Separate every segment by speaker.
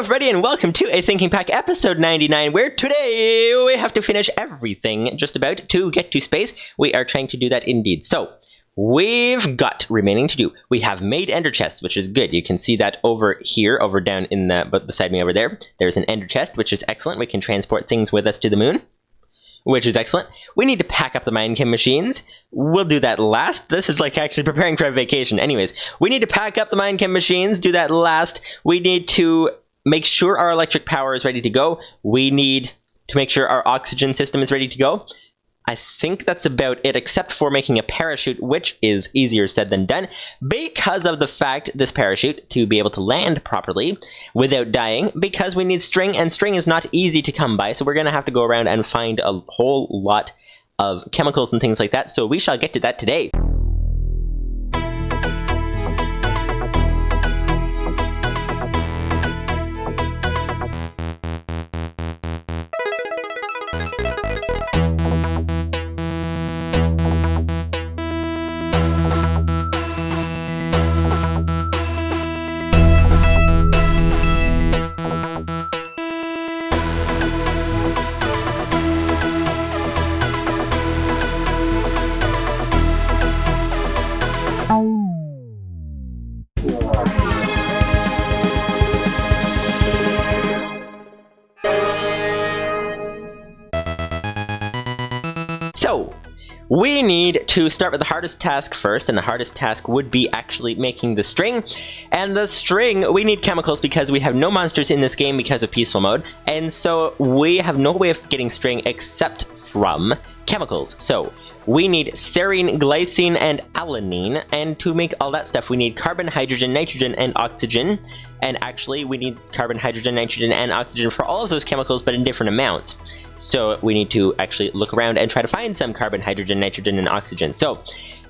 Speaker 1: everybody, and welcome to A Thinking Pack episode 99, where today we have to finish everything just about to get to space. We are trying to do that indeed. So, we've got remaining to do. We have made ender chests, which is good. You can see that over here, over down in the, beside me over there. There's an ender chest, which is excellent. We can transport things with us to the moon, which is excellent. We need to pack up the Minechem machines. We'll do that last. This is like actually preparing for a vacation. Anyways, we need to pack up the Minechem machines, do that last. We need to make sure our electric power is ready to go. We need to make sure our oxygen system is ready to go. I think that's about it, except for making a parachute, which is easier said than done, because of the fact, this parachute, to be able to land properly without dying, because we need string, and string is not easy to come by, so we're going to have to go around and find a whole lot of chemicals and things like that, so we shall get to that today. So, we need to start with the hardest task first, and the hardest task would be actually making the string. And the string, we need chemicals because we have no monsters in this game because of peaceful mode, and so we have no way of getting string except from chemicals. So, we need serine, glycine, and alanine, and to make all that stuff we need carbon, hydrogen, nitrogen, and oxygen. And actually, we need carbon, hydrogen, nitrogen, and oxygen for all of those chemicals, but in different amounts. So we need to actually look around and try to find some carbon, hydrogen, nitrogen, and oxygen. So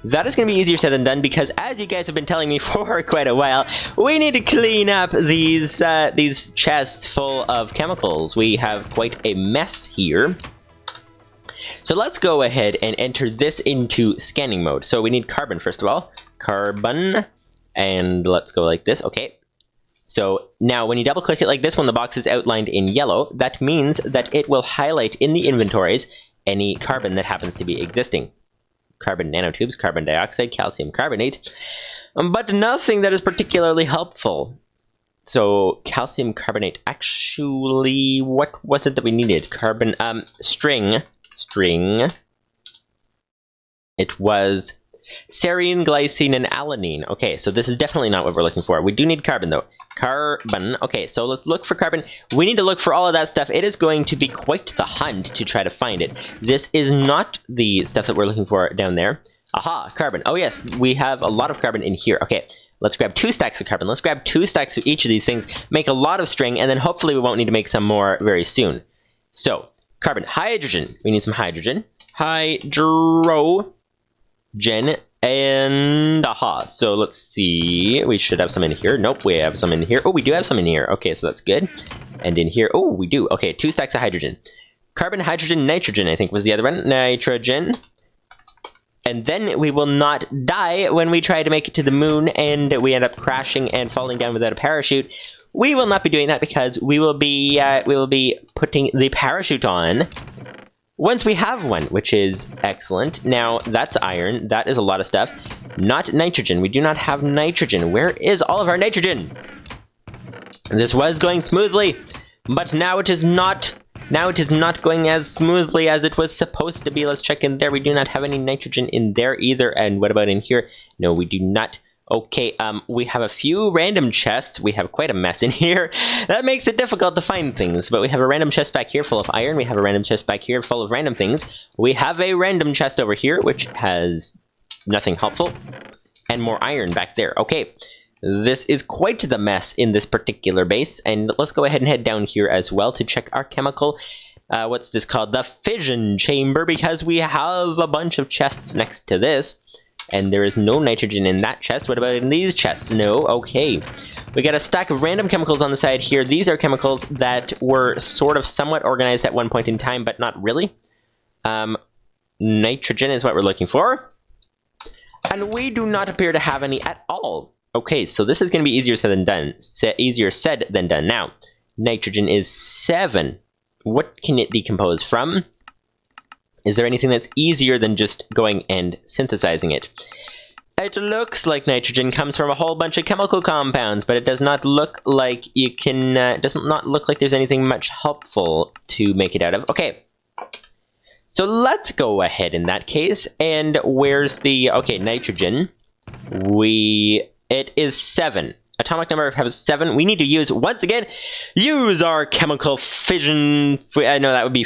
Speaker 1: that is going to be easier said than done, because as you guys have been telling me for quite a while, we need to clean up these chests full of chemicals. We have quite a mess here. So let's go ahead and enter this into scanning mode. So we need carbon, first of all. Carbon. And let's go like this. Okay. So now when you double click it like this, when the box is outlined in yellow, that means that it will highlight in the inventories any carbon that happens to be existing. Carbon nanotubes, carbon dioxide, calcium carbonate, but nothing that is particularly helpful. So calcium carbonate, actually, what was it that we needed? Carbon, string. It was serine, glycine, and alanine. Okay, so this is definitely not what we're looking for. We do need carbon, though. Carbon. Okay, so let's look for carbon. We need to look for all of that stuff. It is going to be quite the hunt to try to find it. This is not the stuff that we're looking for down there. Aha, carbon. Oh yes, we have a lot of carbon in here. Okay, let's grab 2 stacks of carbon. Let's grab 2 stacks of each of these things, make a lot of string, and then hopefully we won't need to make some more very soon. So, carbon. Hydrogen. We need some hydrogen. Hydrogen. And aha, so let's see, we should have some in here. Nope, we have some in here. Oh, we do have some in here. Okay, so that's good. And in here, oh, we do. Okay, 2 stacks of hydrogen. Carbon, hydrogen, nitrogen, I think was the other one. Nitrogen. And then we will not die when we try to make it to the moon and we end up crashing and falling down without a parachute. We will not be doing that because we will be putting the parachute on once we have one, which is excellent. Now, that's iron. That is a lot of stuff. Not nitrogen. We do not have nitrogen. Where is all of our nitrogen? This was going smoothly, but now it is not. Now it is not going as smoothly as it was supposed to be. Let's check in there. We do not have any nitrogen in there either. And what about in here? No, we do not. Okay, we have a few random chests. We have quite a mess in here. That makes it difficult to find things, but we have a random chest back here full of iron. We have a random chest back here full of random things. We have a random chest over here, which has nothing helpful, and more iron back there. Okay, this is quite the mess in this particular base, and let's go ahead and head down here as well to check our chemical. What's this called? The fission chamber, because we have a bunch of chests next to this. And there is no nitrogen in that chest. What about in these chests? No. Okay. We got a stack of random chemicals on the side here. These are chemicals that were sort of somewhat organized at one point in time, but not really. Nitrogen is what we're looking for. And we do not appear to have any at all. Okay, so this is going to be easier said than done. Easier said than done. Now, Nitrogen is 7. What can it decompose from? Is there anything that's easier than just going and synthesizing it? It looks like nitrogen comes from a whole bunch of chemical compounds, but it does not look like you can, doesn't not look like there's anything much helpful to make it out of. Okay. So let's go ahead in that case, and where's the, okay, nitrogen. It is 7. Atomic number has 7. We need to use, once again, use our chemical fission, no, that would be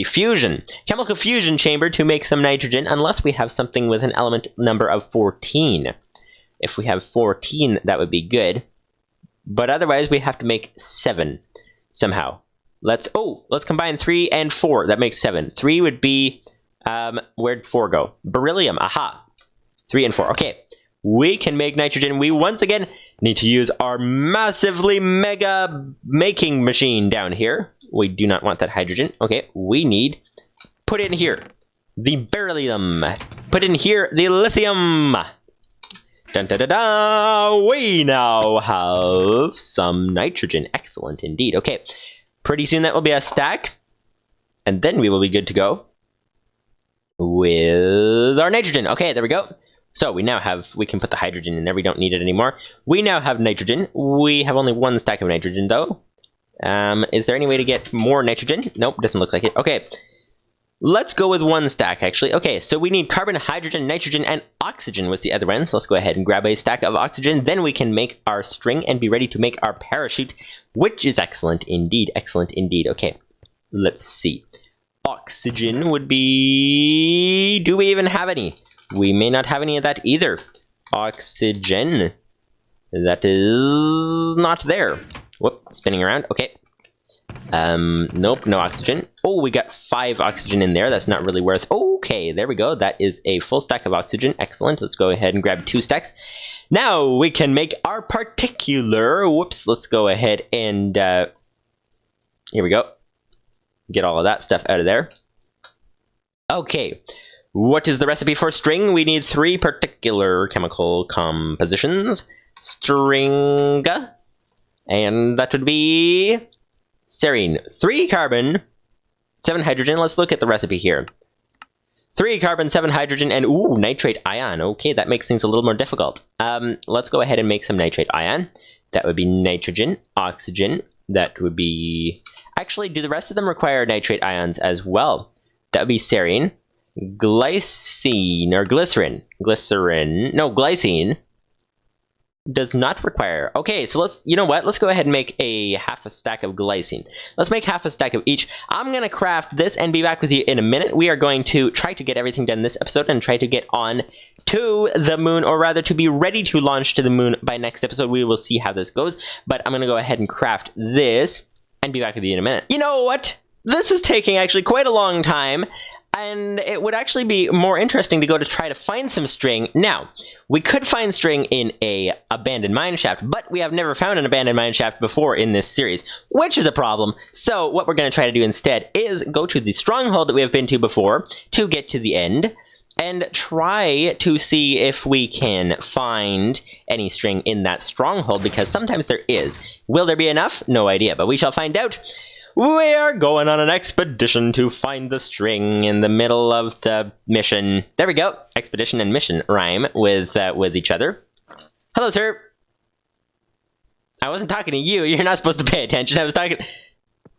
Speaker 1: fusion. Chemical fusion chamber to make some nitrogen, unless we have something with an element number of 14. If we have 14, that would be good. But otherwise, we have to make 7 somehow. Let's combine 3 and 4. That makes 7. 3 would be, where'd 4 go? Beryllium, aha. 3 and 4, okay. We can make nitrogen. We once again need to use our massively mega making machine down here. We do not want that hydrogen. Okay, we need, put in here the beryllium. Put in here the lithium. Dun da da da! We now have some nitrogen. Excellent indeed. Okay, pretty soon that will be a stack. And then we will be good to go with our nitrogen. Okay, there we go. So we now have, we can put the hydrogen in there, we don't need it anymore. We now have nitrogen. We have only 1 stack of nitrogen though. Is there any way to get more nitrogen? Nope, doesn't look like it. Okay, let's go with 1 stack actually. Okay, so we need carbon, hydrogen, nitrogen, and oxygen with the other end. So let's go ahead and grab a stack of oxygen. Then we can make our string and be ready to make our parachute, which is excellent indeed, excellent indeed. Okay, let's see. Oxygen would be, do we even have any? We may not have any of that either. Oxygen. That is not there. Whoop, spinning around. Okay. Nope, no oxygen. Oh, we got 5 oxygen in there. That's not really worth. Okay, there we go. That is a full stack of oxygen. Excellent. Let's go ahead and grab 2 stacks. Now we can make our particular. Whoops, let's go ahead and here we go. Get all of that stuff out of there. Okay. What is the recipe for string? We need 3 particular chemical compositions. String, and that would be serine. 3 carbon, 7 hydrogen. Let's look at the recipe here. 3 carbon, 7 hydrogen, and ooh, nitrate ion. Okay, that makes things a little more difficult. Let's go ahead and make some nitrate ion. That would be nitrogen, oxygen. That would be, actually, do the rest of them require nitrate ions as well? That would be serine. Glycine or glycerin. Glycine does not require. Okay, so let's, you know what? Let's go ahead and make half a stack of glycine. Let's make half a stack of each. I'm going to craft this and be back with you in a minute. We are going to try to get everything done this episode and try to get on to the moon, or rather to be ready to launch to the moon by next episode. We will see how this goes, but I'm going to go ahead and craft this and be back with you in a minute. You know what? This is taking actually quite a long time. And it would actually be more interesting to go to try to find some string. Now, we could find string in a abandoned mineshaft, but we have never found an abandoned mineshaft before in this series, which is a problem. So what we're going to try to do instead is go to the stronghold that we have been to before to get to the end and try to see if we can find any string in that stronghold, because sometimes there is. Will there be enough? No idea, but we shall find out. We are going on an expedition to find the string in the middle of the mission. There we go. Expedition and mission rhyme with each other. Hello, sir. I wasn't talking to you. You're not supposed to pay attention. I was talking...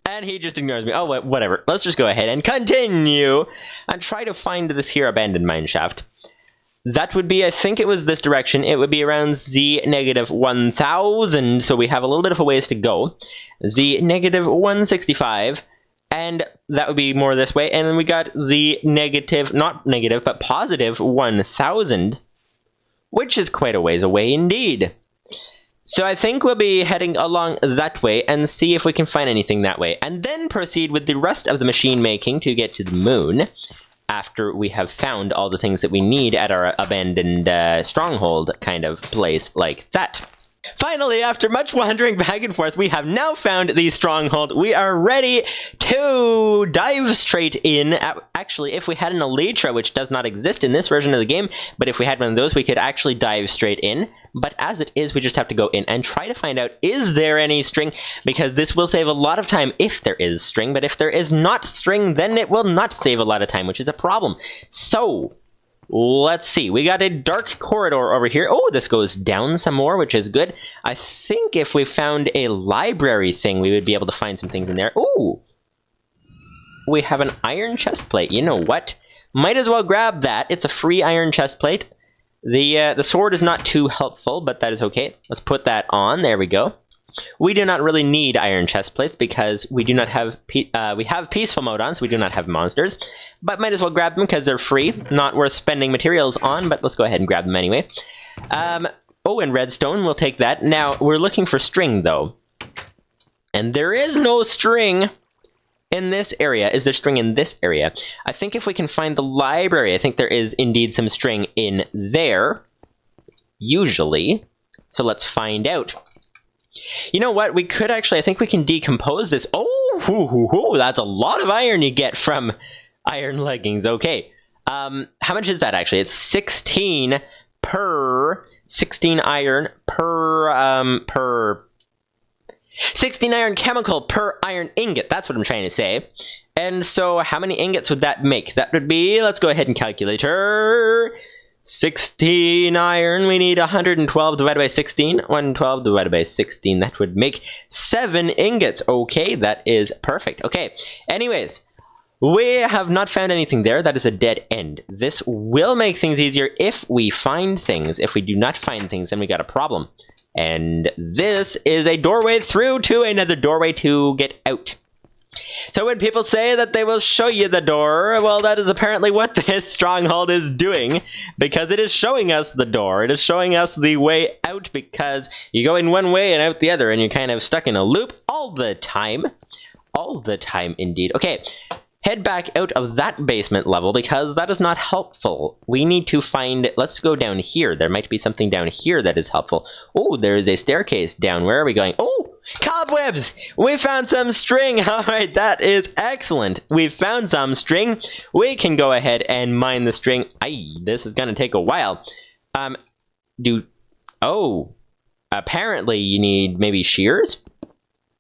Speaker 1: And he just ignores me. Oh, whatever. Let's just go ahead and continue and try to find this here abandoned mineshaft. That would be, I think it was this direction. It would be around Z negative 1000, so we have a little bit of a ways to go. Z negative 165, and that would be more this way. And then we got Z negative, not negative, but positive 1000, which is quite a ways away indeed. So I think we'll be heading along that way and see if we can find anything that way. And then proceed with the rest of the machine making to get to the moon, after we have found all the things that we need at our abandoned stronghold kind of place like that. Finally, after much wandering back and forth, we have now found the stronghold. We are ready to dive straight in. Actually, if we had an elytra, which does not exist in this version of the game, but if we had one of those, we could actually dive straight in. But as it is, we just have to go in and try to find out, is there any string? Because this will save a lot of time if there is string, but if there is not string, then it will not save a lot of time, which is a problem. So let's see. We got a dark corridor over here. Oh, this goes down some more, which is good. I think if we found a library thing, we would be able to find some things in there. Oh, we have an iron chest plate. You know what? Might as well grab that. It's a free iron chest plate. The sword is not too helpful, but that is okay. Let's put that on. There we go. We do not really need iron chest plates because we do not have we have peaceful mode on, so we do not have monsters. But might as well grab them because they're free, not worth spending materials on. But let's go ahead and grab them anyway. Oh, and redstone, we'll take that. Now we're looking for string though, and there is no string in this area. Is there string in this area? I think if we can find the library, I think there is indeed some string in there. Usually, so let's find out. You know what? We could actually, I think we can decompose this. Oh, that's a lot of iron you get from iron leggings. Okay. How much is that actually? It's 16 per 16 iron per 16 iron chemical per iron ingot. That's what I'm trying to say. And so how many ingots would that make? That would be, let's go ahead and calculator. 16 iron, we need 112 divided by 16. 112 divided by 16, that would make 7 ingots. Okay, that is perfect. Okay, anyways, we have not found anything there. That is a dead end. This will make things easier if we find things. If we do not find things, then we got a problem. And this is a doorway through to another doorway to get out. So when people say that they will show you the door, well, that is apparently what this stronghold is doing, because it is showing us the door. It is showing us the way out, because you go in one way and out the other, and you're kind of stuck in a loop all the time. All the time, indeed. Okay, head back out of that basement level, because that is not helpful. We need to find... Let's go down here. There might be something down here that is helpful. Oh, there is a staircase down. Where are we going? Oh! Cobwebs! We found some string! Alright, that is excellent. We've found some string. We can go ahead and mine the string. Aye, this is gonna take a while. Oh. Apparently you need maybe shears?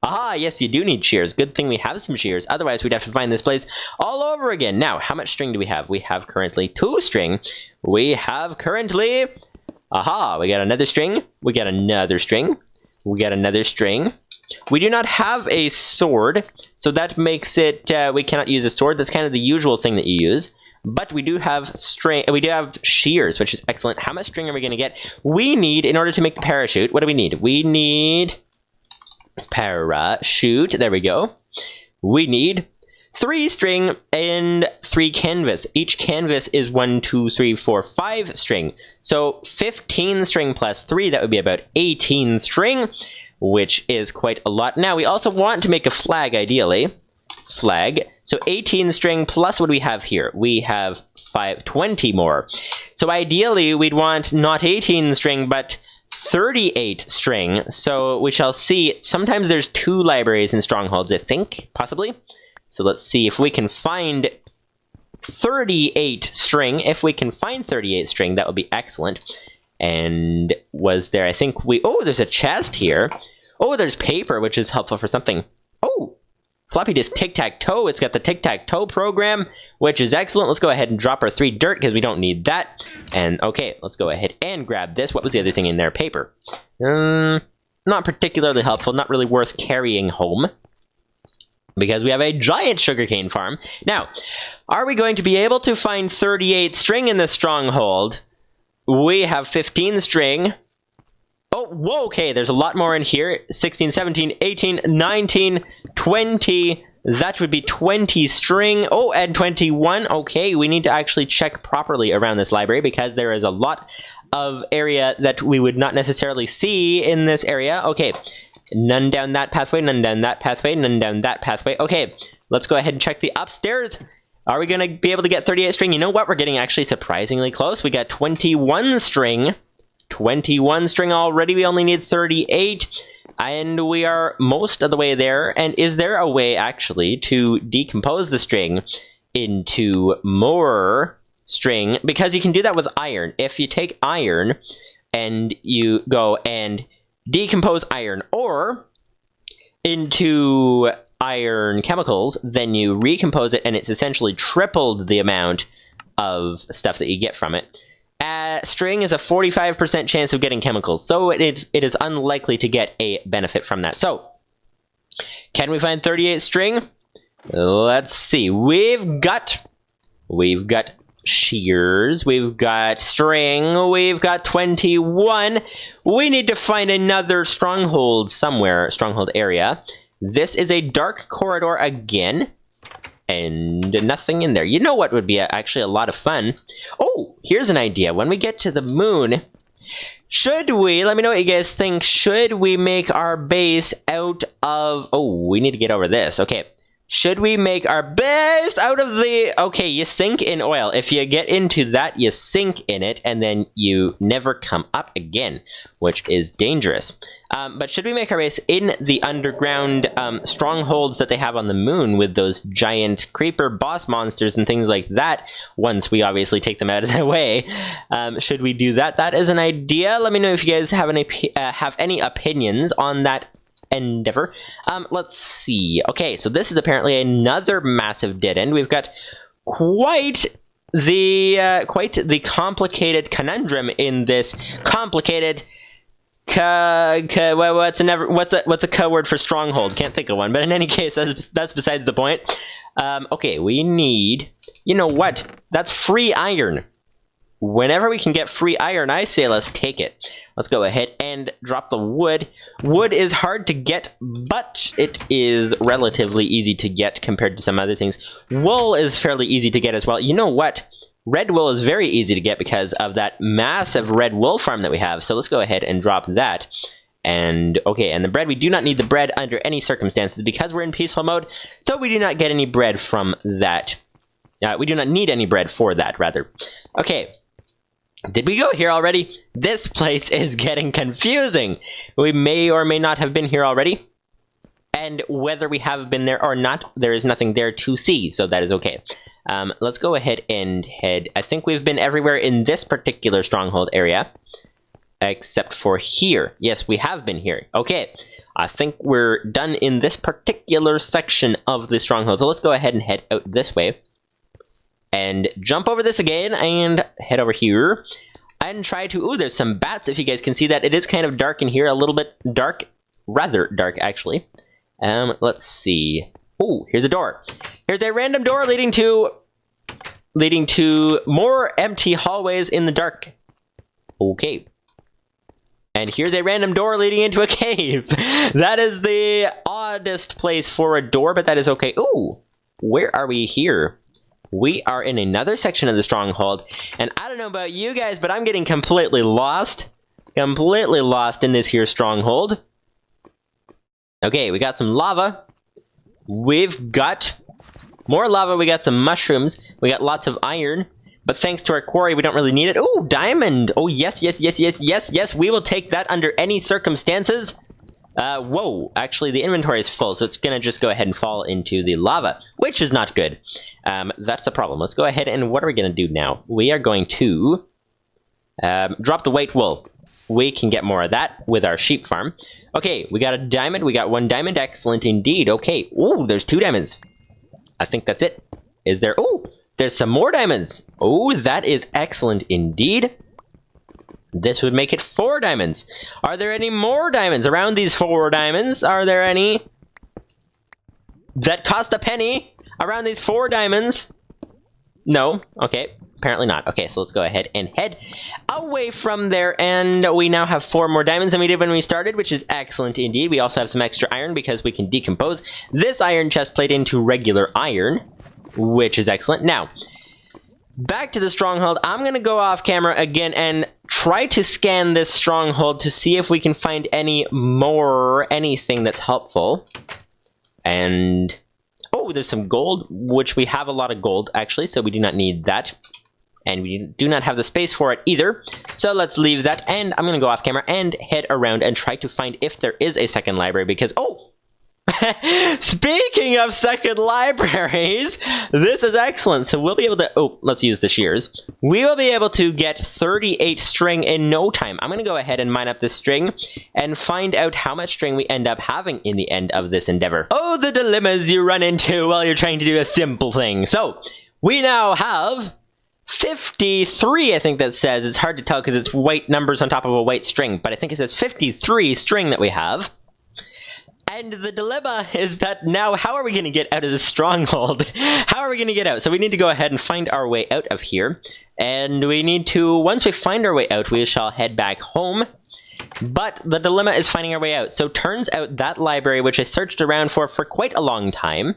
Speaker 1: Aha, yes, you do need shears. Good thing we have some shears. Otherwise, we'd have to find this place all over again. Now, how much string do we have? We have currently 2 string. We have currently... Aha, we got another string. We got another string. We got another string. We do not have a sword, so that makes it, we cannot use a sword. That's kind of the usual thing that you use. But we do have string, we do have shears, which is excellent. How much string are we going to get? We need, in order to make the parachute, what do we need? We need parachute, there we go. We need 3 string and 3 canvas. Each canvas is 1, 2, 3, 4, 5 string. So 15 string plus 3, that would be about 18 string, which is quite a lot. Now we also want to make a flag, ideally. Flag. So 18 string plus what do we have here? We have 20 more. So ideally we'd want not 18 string, but 38 string. So we shall see. Sometimes there's 2 libraries in strongholds, I think, possibly. So let's see if we can find 38 string. If we can find 38 string, that would be excellent. And was there, I think we... Oh, there's a chest here. Oh, there's paper, which is helpful for something. Oh, floppy disk tic-tac-toe. It's got the tic-tac-toe program, which is excellent. Let's go ahead and drop our 3 dirt, because we don't need that. And, okay, let's go ahead and grab this. What was the other thing in there? Paper. Not particularly helpful. Not really worth carrying home, because we have a giant sugarcane farm. Now, are we going to be able to find 38 string in this stronghold? We have 15 string. Oh, whoa, okay, there's a lot more in here. 16, 17, 18, 19, 20. That would be 20 string. Oh, and 21. Okay, we need to actually check properly around this library, because there is a lot of area that we would not necessarily see in this area. Okay. None down that pathway, none down that pathway, none down that pathway. Okay, let's go ahead and check the upstairs. Are we going to be able to get 38 string? You know what? We're getting actually surprisingly close. We got 21 string. 21 string already. We only need 38. And we are most of the way there. And is there a way, actually, to decompose the string into more string? Because you can do that with iron. If you take iron and you go and decompose iron ore into iron chemicals, then you recompose it, and it's essentially tripled the amount of stuff that you get from it. String is a 45% chance of getting chemicals, so it is unlikely to get a benefit from that. So, can we find 38 string? Let's see. We've got shears, we've got string, we've got 21. We need to find another stronghold somewhere, stronghold area. This is a dark corridor again, and nothing in there. You know what would be actually a lot of fun? Oh, here's an idea. When we get to the moon, should we, let me know what you guys think, should we make our base out of, oh, we need to get over this. Okay. Should we make our base out of the... Okay, you sink in oil. If you get into that, you sink in it, and then you never come up again, which is dangerous. But should we make our base in the underground strongholds that they have on the moon with those giant creeper boss monsters and things like that, once we obviously take them out of the way? Should we do that? That is an idea. Let me know if you guys have any opinions on that endeavor. Let's see. Okay, so this is apparently another massive dead end. We've got quite the complicated conundrum in this complicated what's a code word for stronghold? Can't think of one, but in any case, that's besides the point. Okay, we need, you know what? That's free iron. Whenever we can get free iron, I say let's take it. Let's go ahead and drop the wood. Wood is hard to get, but it is relatively easy to get compared to some other things. Wool is fairly easy to get as well. You know what? Red wool is very easy to get because of that massive red wool farm that we have. So let's go ahead and drop that. And okay, and the bread, we do not need the bread under any circumstances because we're in peaceful mode. So we do not get any bread from that. We do not need any bread for that, rather. Okay. Did we go here already? This place is getting confusing. We may or may not have been here already. And whether we have been there or not, there is nothing there to see, so that is okay. Let's go ahead and head. I think we've been everywhere in this particular stronghold area, except for here. Yes, we have been here. Okay, I think we're done in this particular section of the stronghold. So let's go ahead and head out this way. And jump over this again, and head over here. And try to... Ooh, there's some bats, if you guys can see that. It is kind of dark in here, a little bit dark. Rather dark, actually. Let's see. Ooh, here's a door. Here's a random door leading to more empty hallways in the dark. Okay. And here's a random door leading into a cave. That is the oddest place for a door, but that is okay. Ooh, where are we here? We are in another section of the stronghold, and I don't know about you guys, but I'm getting completely lost. Completely lost in this here stronghold. Okay, we got some lava. We've got more lava, we got some mushrooms, we got lots of iron, but thanks to our quarry, we don't really need it. Ooh, diamond! Oh, yes, yes, yes, yes, yes, yes, we will take that under any circumstances. Whoa, actually the inventory is full, so it's gonna just go ahead and fall into the lava, which is not good. That's a problem. Let's go ahead and what are we gonna do now? We are going to drop the white wool. We can get more of that with our sheep farm. Okay, we got a diamond, we got 1 diamond, excellent indeed. Okay, ooh, there's 2 diamonds. I think that's it. Is there, ooh, there's some more diamonds. Oh, that is excellent indeed. This would make it 4 diamonds. Are there any more diamonds around these 4 diamonds? Are there any that cost a penny around these 4 diamonds? No? Okay, apparently not. Okay, so let's go ahead and head away from there, and we now have 4 more diamonds than we did when we started, which is excellent indeed. We also have some extra iron because we can decompose this iron chest plate into regular iron, which is excellent. Now, back to the stronghold. I'm going to go off camera again and try to scan this stronghold to see if we can find anything that's helpful. And oh, there's some gold, which we have a lot of gold actually, so we do not need that. and we do not have the space for it either. So let's leave that, and I'm going to go off camera and head around and try to find if there is a second library, because, oh! Speaking of second libraries, this is excellent. So we'll be able to, oh, let's use the shears. We will be able to get 38 string in no time. I'm going to go ahead and mine up this string and find out how much string we end up having in the end of this endeavor. Oh, the dilemmas you run into while you're trying to do a simple thing. So we now have 53, I think that says. It's hard to tell because it's white numbers on top of a white string, but I think it says 53 string that we have. And the dilemma is that now, how are we going to get out of this stronghold? How are we going to get out? So we need to go ahead and find our way out of here. And we need to, once we find our way out, we shall head back home. But the dilemma is finding our way out. So turns out that library, which I searched around for quite a long time,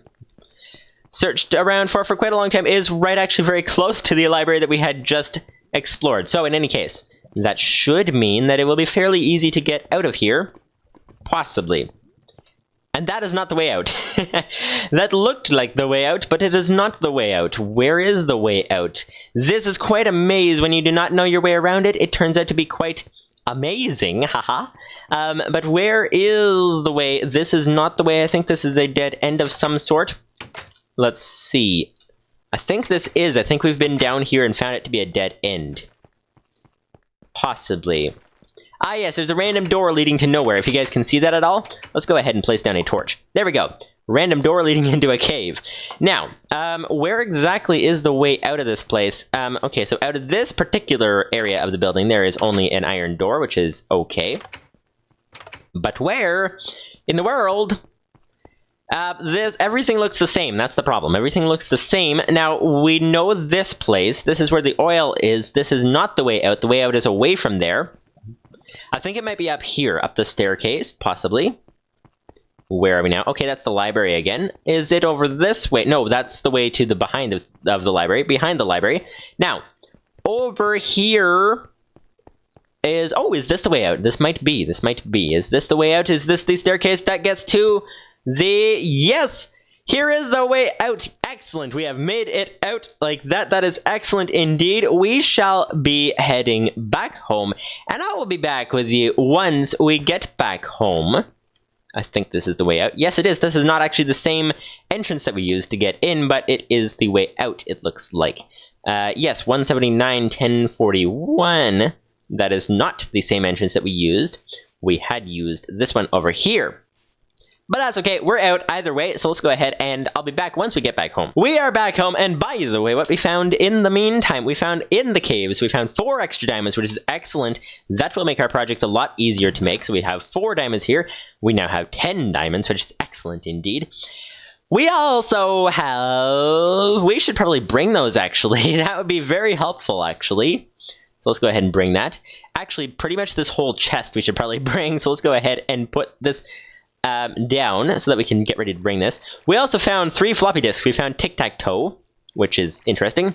Speaker 1: is right actually very close to the library that we had just explored. So in any case, that should mean that it will be fairly easy to get out of here. Possibly. And that is not the way out. That looked like the way out, but it is not the way out. Where is the way out? This is quite a maze. When you do not know your way around it, it turns out to be quite amazing. Haha. But where is the way? This is not the way. I think this is a dead end of some sort. Let's see. I think this is. I think we've been down here and found it to be a dead end. Possibly. Ah, yes, there's a random door leading to nowhere. If you guys can see that at all, let's go ahead and place down a torch. There we go. Random door leading into a cave. Now, where exactly is the way out of this place? Okay, so out of this particular area of the building, there is only an iron door, which is okay. But where in the world? Everything looks the same. That's the problem. Everything looks the same. Now, we know this place. This is where the oil is. This is not the way out. The way out is away from there. I think it might be up here, up the staircase, possibly. Where are we now? Okay, that's the library again. Is it over this way? No, that's the way to the behind of the library, behind the library. Now, over here is... Oh, is this the way out? This might be. This might be. Is this the way out? Is this the staircase that gets to the... Yes! Here is the way out. Excellent. We have made it out like that. That is excellent indeed. We shall be heading back home, and I will be back with you once we get back home. I think this is the way out. Yes, it is. This is not actually the same entrance that we used to get in, but it is the way out, it looks like. Yes, 179, 1041. That is not the same entrance that we used. We had used this one over here. But that's okay, we're out either way, so let's go ahead and I'll be back once we get back home. We are back home, and by the way, what we found in the meantime, we found in the caves, we found 4 extra diamonds, which is excellent. That will make our project a lot easier to make, so we have 4 diamonds here. We now have 10 diamonds, which is excellent indeed. We also have... We should probably bring those, actually. That would be very helpful, actually. So let's go ahead and bring that. Actually, pretty much this whole chest we should probably bring, so let's go ahead and put this... down so that we can get ready to bring this. We also found 3 floppy disks. We found Tic-Tac-Toe, which is interesting,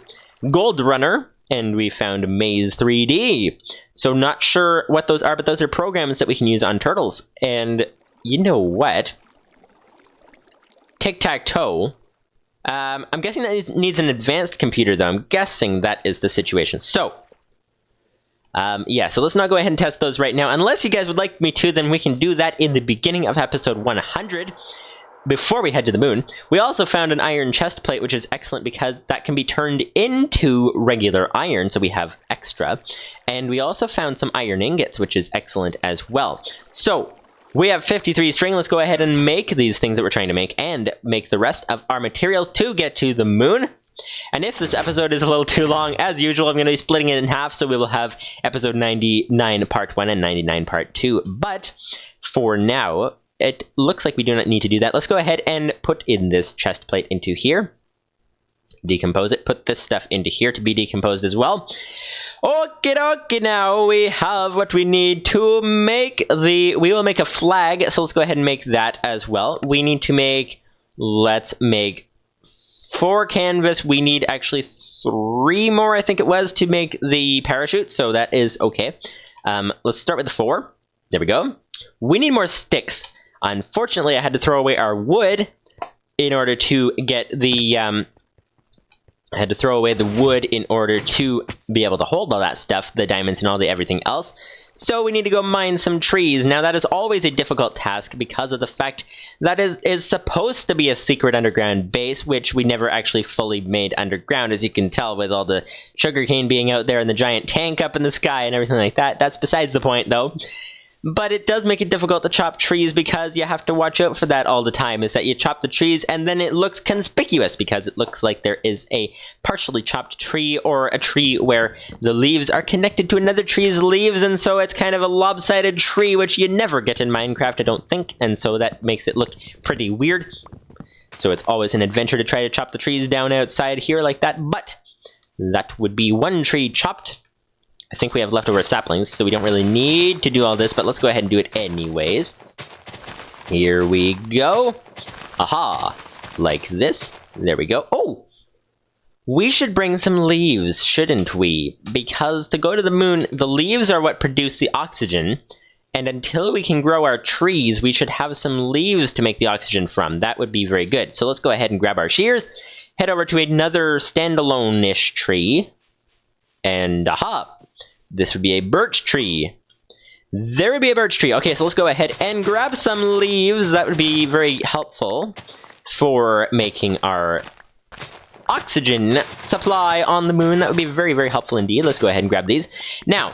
Speaker 1: Gold Runner, and we found Maze 3D. So not sure what those are, but those are programs that we can use on turtles. And you know what? Tic-Tac-Toe. I'm guessing that it needs an advanced computer, though. I'm guessing that is the situation. So, yeah, so let's not go ahead and test those right now. Unless you guys would like me to, then we can do that in the beginning of episode 100, before we head to the moon. We also found an iron chest plate, which is excellent because that can be turned into regular iron, so we have extra. And we also found some iron ingots, which is excellent as well. So, we have 53 string. Let's go ahead and make these things that we're trying to make, and make the rest of our materials to get to the moon. And if this episode is a little too long, as usual, I'm going to be splitting it in half, so we will have episode 99 part 1 and 99 part 2. But for now, it looks like we do not need to do that. Let's go ahead and put in this chest plate into here. Decompose it. Put this stuff into here to be decomposed as well. Okie dokie, now we have what we need to make the... We will make a flag, so let's go ahead and make that as well. We need to make... Let's make... 4 canvas. We need actually 3 more, I think it was, to make the parachute, so that is okay. Let's start with the 4. There we go. We need more sticks. Unfortunately, I had to throw away our wood in order to get the I had to throw away the wood in order to be able to hold all that stuff, the diamonds and all the everything else. So we need to go mine some trees. Now that is always a difficult task because of the fact that it is supposed to be a secret underground base, which we never actually fully made underground, as you can tell with all the sugarcane being out there and the giant tank up in the sky and everything like that. That's besides the point though. But it does make it difficult to chop trees because you have to watch out for that all the time, is that you chop the trees and then it looks conspicuous because it looks like there is a partially chopped tree or a tree where the leaves are connected to another tree's leaves, and so it's kind of a lopsided tree, which you never get in Minecraft, I don't think, and so that makes it look pretty weird. So it's always an adventure to try to chop the trees down outside here like that, but that would be one tree chopped. I think we have leftover saplings, so we don't really need to do all this, but let's go ahead and do it anyways. Here we go. Aha! Like this. There we go. Oh! We should bring some leaves, shouldn't we? Because to go to the moon, the leaves are what produce the oxygen, and until we can grow our trees, we should have some leaves to make the oxygen from. That would be very good. So let's go ahead and grab our shears, head over to another standalone-ish tree, and aha! This would be a birch tree. There would be a birch tree. Okay, so let's go ahead and grab some leaves. That would be very helpful for making our oxygen supply on the moon. That would be very, very helpful indeed. Let's go ahead and grab these. Now,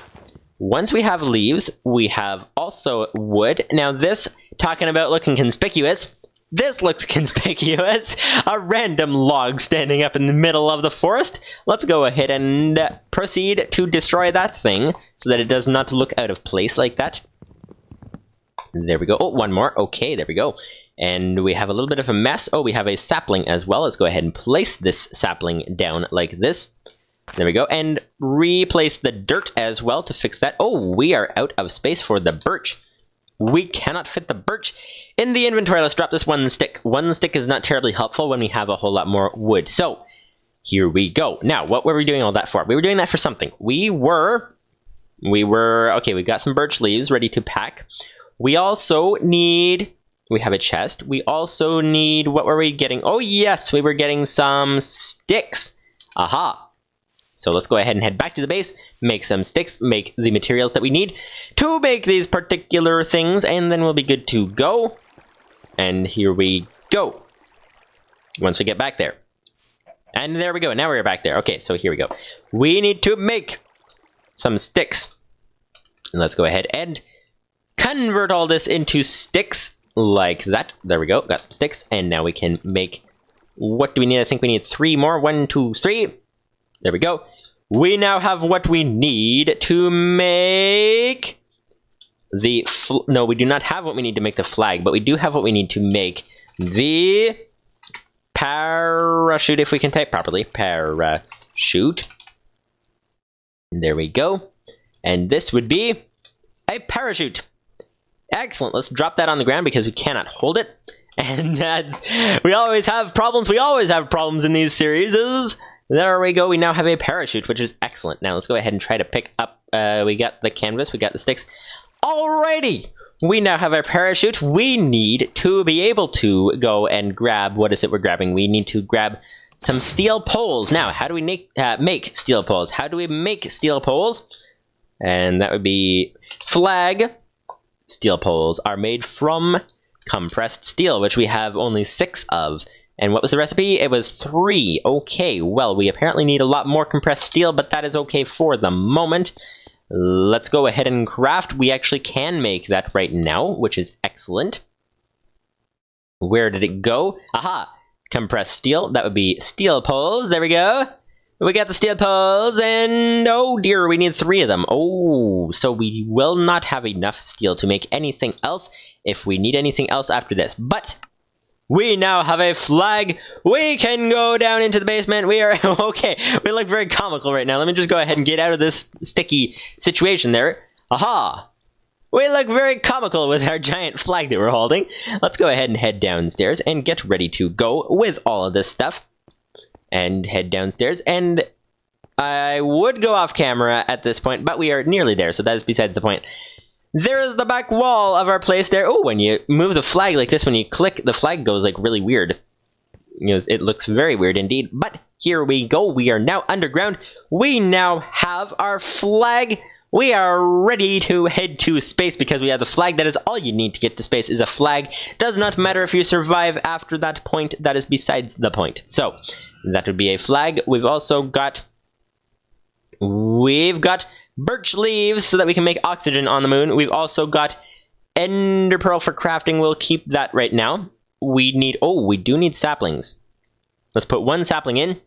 Speaker 1: once we have leaves, we have also wood. Now this, talking about looking conspicuous, this looks conspicuous. A random log standing up in the middle of the forest. Let's go ahead and proceed to destroy that thing so that it does not look out of place like that. There we go. Oh, one more. Okay, there we go. And we have a little bit of a mess. Oh, we have a sapling as well. Let's go ahead and place this sapling down like this. There we go. And replace the dirt as well to fix that. Oh, we are out of space for the birch. We cannot fit the birch in the inventory. Let's drop this one stick. One stick is not terribly helpful when we have a whole lot more wood. So, here we go. Now, what were we doing all that for? We were doing that for something. We were, okay, we've got some birch leaves ready to pack. We also need, we have a chest. We also need, what were we getting? Oh yes, we were getting some sticks. Aha. So let's go ahead and head back to the base, make some sticks, make the materials that we need to make these particular things, and then we'll be good to go. And here we go. Once we get back there. And there we go, now we're back there. Okay, so here we go. We need to make some sticks. And let's go ahead and convert all this into sticks like that. There we go, got some sticks. And now we can make, what do we need? I think we need 3 more. 1, 2, 3. There we go. We now have what we need to make the... No, we do not have what we need to make the flag, but we do have what we need to make the parachute, if we can type properly. Parachute. There we go. And this would be a parachute. Excellent. Let's drop that on the ground because we cannot hold it. And that's... We always have problems. We always have problems in these series. There we go, we now have a parachute, which is excellent. Now let's go ahead and try to pick up, we got the canvas, we got the sticks. Alrighty! We now have our parachute. We need to be able to go and grab, what is it we're grabbing? We need to grab some steel poles. Now, how do we make steel poles? How do we make steel poles? And that would be flag. Steel poles are made from compressed steel, which we have only 6 of. And what was the recipe? It was 3. Okay, well, we apparently need a lot more compressed steel, but that is okay for the moment. Let's go ahead and craft. We actually can make that right now, which is excellent. Where did it go? Aha! Compressed steel. That would be steel poles. There we go. We got the steel poles, and oh dear, we need 3 of them. Oh, so we will not have enough steel to make anything else if we need anything else after this. But we now have a flag. We can go down into the basement. We are okay. We look very comical right now. Let me just go ahead and get out of this sticky situation there. Aha! We look very comical with our giant flag that we're holding. Let's go ahead and head downstairs and get ready to go with all of this stuff. And head downstairs. And I would go off camera at this point, but we are nearly there, so that is besides the point. There is the back wall of our place there. Oh, when you move the flag like this, when you click, the flag goes like really weird. You know, it looks very weird indeed. But here we go. We are now underground. We now have our flag. We are ready to head to space because we have the flag. That is all you need to get to space is a flag. Does not matter if you survive after that point. That is besides the point. So that would be a flag. We've got birch leaves so that we can make oxygen on the moon. We've also got ender pearl for crafting. We'll keep that right now. We do need saplings. Let's put one sapling in.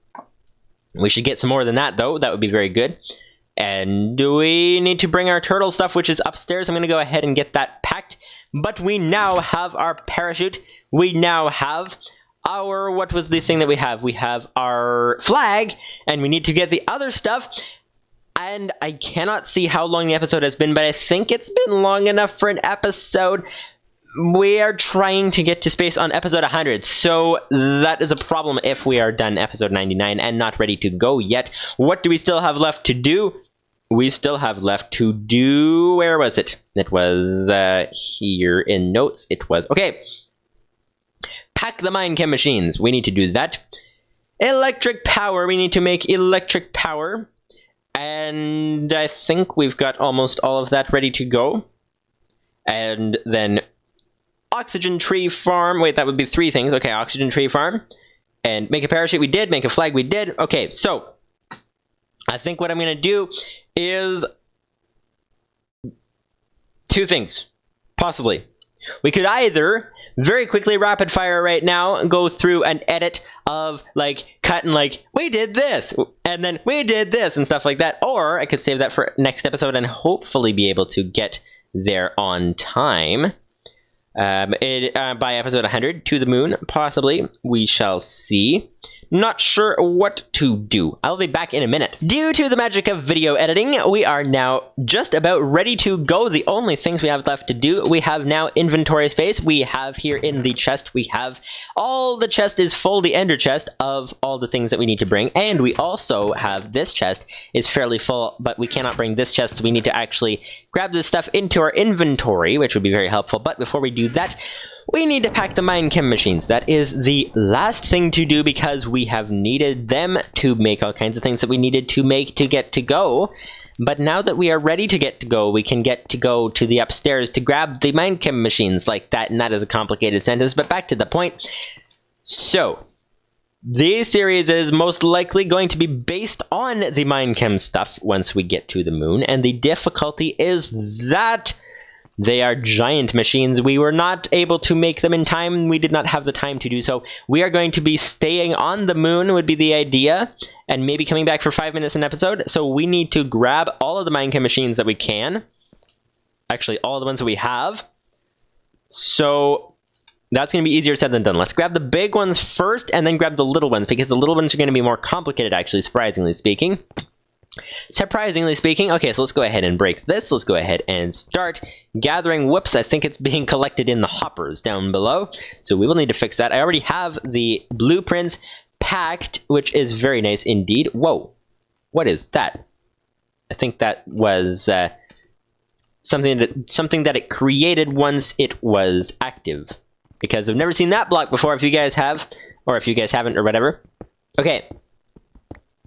Speaker 1: We should get some more than that though. That would be very good. And we need to bring our turtle stuff, which is upstairs. I'm going to go ahead and get that packed. But we now have our parachute. We now have our, what was the thing that we have? We have our flag, and we need to get the other stuff. And I cannot see how long the episode has been, but I think it's been long enough for an episode. We are trying to get to space on episode 100, so that is a problem if we are done episode 99 and not ready to go yet. What do we still have left to do? We still have left to do... Where was it? It was here in notes. It was... Okay. Pack the minechem machines. We need to do that. Electric power. We need to make electric power. And I think we've got almost all of that ready to go. And then... Oxygen tree farm. Wait, that would be 3 things. Okay, oxygen tree farm. And make a parachute. We did. Make a flag. We did. Okay, so... I think what I'm going to do is 2 things. Possibly. We could either very quickly rapid fire right now and go through an edit of like cut and like we did this and then we did this and stuff like that, or I could save that for next episode and hopefully be able to get there on time. By episode 100 to the moon, possibly. We shall see. Not sure what to do. I'll be back in a minute. Due to the magic of video editing, we are now just about ready to go. The only things we have left to do, we have now inventory space. We have here in the chest, we have all the chest is full, the ender chest of all the things that we need to bring. And we also have this chest is fairly full, but we cannot bring this chest, so we need to actually grab this stuff into our inventory, which would be very helpful. But before we do that, we need to pack the minechem machines. That is the last thing to do because we have needed them to make all kinds of things that we needed to make to get to go. But now that we are ready to get to go, we can get to go to the upstairs to grab the minechem machines like that, and that is a complicated sentence, but back to the point. So, this series is most likely going to be based on the minechem stuff once we get to the moon, and the difficulty is that they are giant machines. We were not able to make them in time. We did not have the time to do so. We are going to be staying on the moon would be the idea, and maybe coming back for 5 minutes an episode. So we need to grab all of the minechem machines that we can. Actually, all the ones that we have. So that's going to be easier said than done. Let's grab the big ones first, and then grab the little ones, because the little ones are going to be more complicated, actually, surprisingly speaking. Okay, so let's go ahead and break this. Let's go ahead and start gathering. Whoops, I think it's being collected in the hoppers down below. So we will need to fix that. I already have the blueprints packed, which is very nice indeed. Whoa, what is that? I think that was something that it created once it was active. Because I've never seen that block before, if you guys have, or if you guys haven't, or whatever. Okay.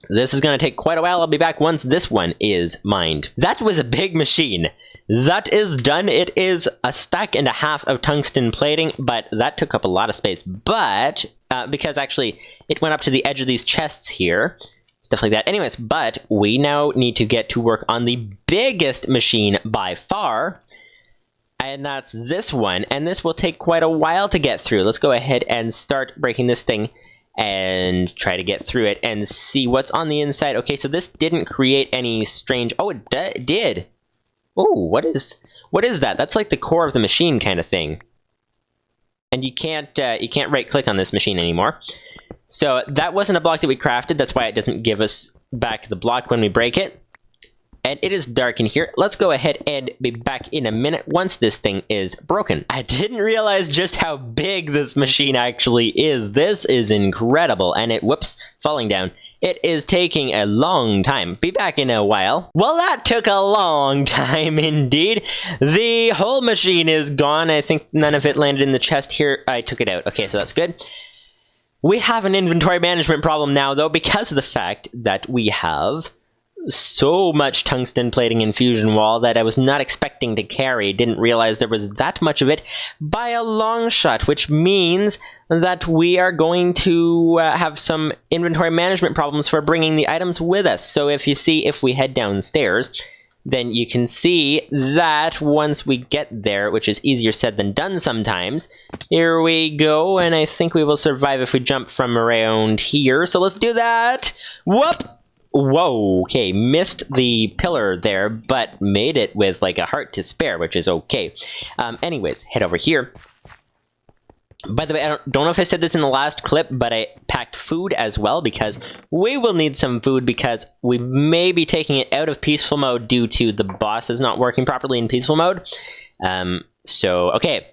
Speaker 1: This is going to take quite a while. I'll be back once this one is mined. That was a big machine. That is done. It is a stack and a half of tungsten plating, but that took up a lot of space. But, because actually it went up to the edge of these chests here, stuff like that. Anyways, but we now need to get to work on the biggest machine by far, and that's this one. And this will take quite a while to get through. Let's go ahead and start breaking this thing and try to get through it and see what's on the inside. Okay, so this didn't create any strange... Oh, it did. Oh, what is that? That's like the core of the machine kind of thing. And you can't right-click on this machine anymore. So that wasn't a block that we crafted. That's why it doesn't give us back the block when we break it. And it is dark in here. Let's go ahead and be back in a minute once this thing is broken. I didn't realize just how big this machine actually is. This is incredible. And it, whoops, falling down. It is taking a long time. Be back in a while. Well, that took a long time indeed. The whole machine is gone. I think none of it landed in the chest here. I took it out. Okay, so that's good. We have an inventory management problem now, though, because of the fact that we have so much tungsten plating and fusion wall that I was not expecting to carry. Didn't realize there was that much of it by a long shot, which means that we are going to have some inventory management problems for bringing the items with us. So if you see, if we head downstairs, then you can see that once we get there, which is easier said than done sometimes, here we go, and I think we will survive if we jump from around here. So let's do that! Whoop! Whoa, okay, missed the pillar there, but made it with like a heart to spare, which is okay. Anyways, head over here. By the way, I don't know if I said this in the last clip, but I packed food as well, because we will need some food, because we may be taking it out of peaceful mode due to the bosses not working properly in peaceful mode. So, okay.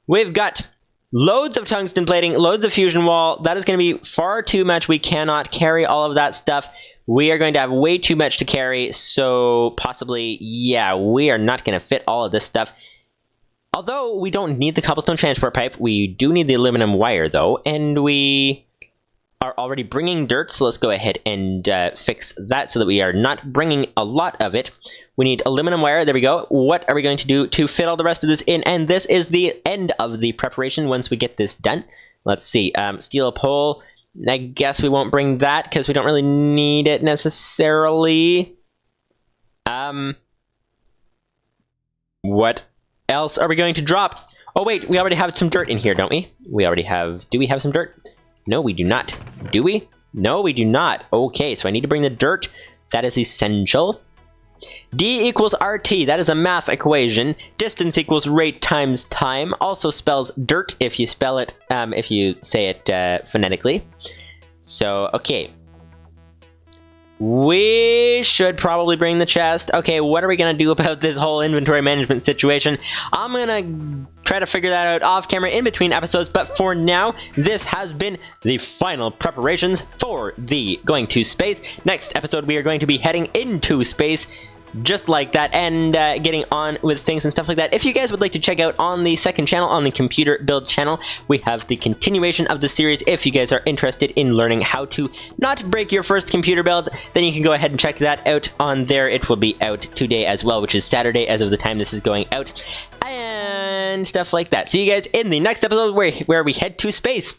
Speaker 1: We've got loads of tungsten plating, loads of fusion wall. That is going to be far too much. We cannot carry all of that stuff. We are going to have way too much to carry, so possibly, yeah, we are not going to fit all of this stuff. Although we don't need the cobblestone transport pipe, we do need the aluminum wire, though, and we are already bringing dirt, so let's go ahead and fix that so that we are not bringing a lot of it. We need aluminum wire, there we go. What are we going to do to fit all the rest of this in? And this is the end of the preparation once we get this done. Let's see, steel pole. I guess we won't bring that because we don't really need it necessarily. What else are we going to drop? Oh wait, we already have some dirt in here, don't we? We already have... Do we have some dirt? No, we do not. Do we? No, we do not. Okay, so I need to bring the dirt. That is essential. D equals RT, that is a math equation. Distance equals rate times time. Also spells dirt if you spell it, if you say it phonetically. So, okay. We should probably bring the chest. Okay, what are we gonna do about this whole inventory management situation? I'm gonna try to figure that out off camera in between episodes, but for now, this has been the final preparations for the going to space. Next episode, we are going to be heading into space, just like that, and getting on with things and stuff like that. If you guys would like to check out on the second channel, on the computer build channel, we have the continuation of the series. If you guys are interested in learning how to not break your first computer build, then you can go ahead and check that out on there. It will be out today as well, which is Saturday as of the time this is going out, and stuff like that. See you guys in the next episode where we head to space.